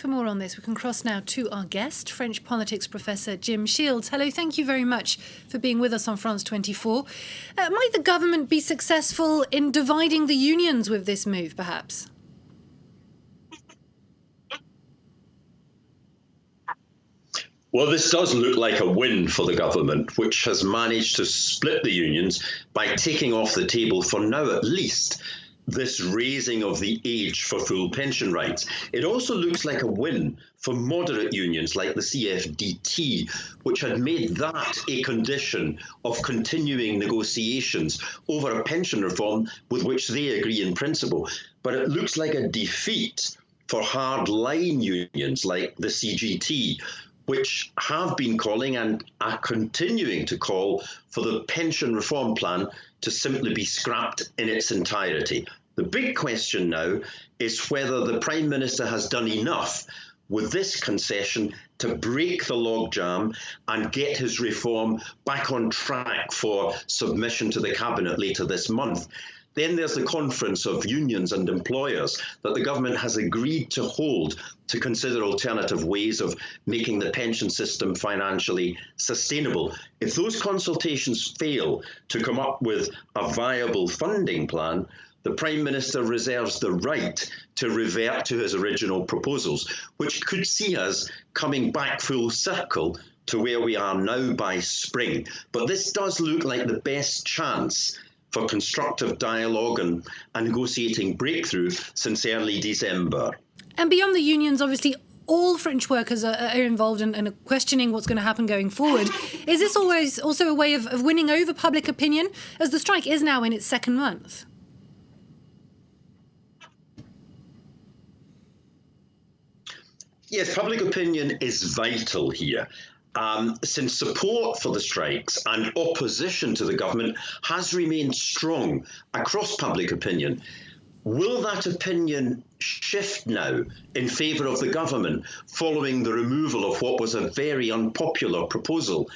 For more on this, we can cross now to our guest, French politics professor Jim Shields. Hello, thank you very much for being with us on France 24. Might the government be successful in dividing the unions with this move, perhaps? Well, this does look like a win for the government, which has managed to split the unions by taking off the table, for now at least, this raising of the age for full pension rights. It also looks like a win for moderate unions like the CFDT, which had made that a condition of continuing negotiations over a pension reform with which they agree in principle. But it looks like a defeat for hardline unions like the CGT, which have been calling and are continuing to call for the pension reform plan to simply be scrapped in its entirety. The big question now is whether the Prime Minister has done enough with this concession to break the logjam and get his reform back on track for submission to the Cabinet later this month. Then there's the conference of unions and employers that the government has agreed to hold to consider alternative ways of making the pension system financially sustainable. If those consultations fail to come up with a viable funding plan, the Prime Minister reserves the right to revert to his original proposals, which could see us coming back full circle to where we are now by spring. But this does look like the best chance for constructive dialogue and negotiating breakthrough since early December. And beyond the unions, obviously, all French workers are involved and are questioning what's going to happen going forward. Is this always also a way of winning over public opinion, as the strike is now in its second month? Yes, public opinion is vital here. Since support for the strikes and opposition to the government has remained strong across public opinion, will that opinion shift now in favour of the government following the removal of what was a very unpopular proposal?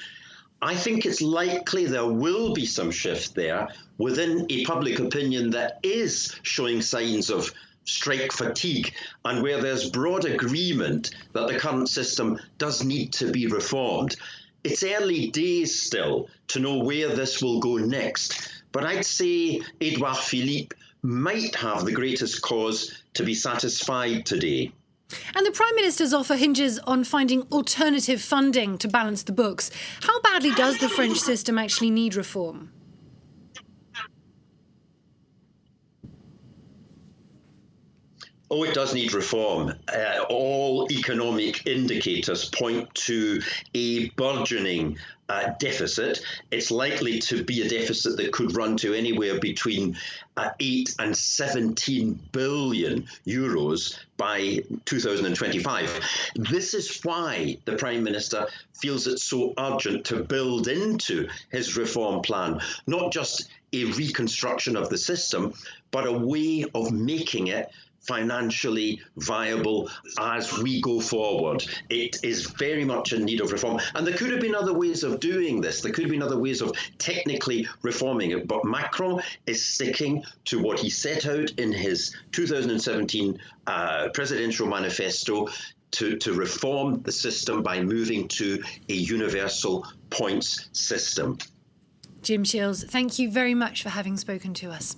I think it's likely there will be some shift there within a public opinion that is showing signs of strike fatigue, and where there's broad agreement that the current system does need to be reformed. It's early days still to know where this will go next, but I'd say Edouard Philippe might have the greatest cause to be satisfied today. And the Prime Minister's offer hinges on finding alternative funding to balance the books. How badly does the French system actually need reform? Oh, it does need reform. All economic indicators point to a burgeoning deficit. It's likely to be a deficit that could run to anywhere between 8 and 17 billion euros by 2025. This is why the Prime Minister feels it's so urgent to build into his reform plan, not just a reconstruction of the system, but a way of making it financially viable as we go forward. It is very much in need of reform. And there could have been other ways of doing this. There could have been other ways of technically reforming it. But Macron is sticking to what he set out in his 2017 presidential manifesto to reform the system by moving to a universal points system. Jim Shields, thank you very much for having spoken to us.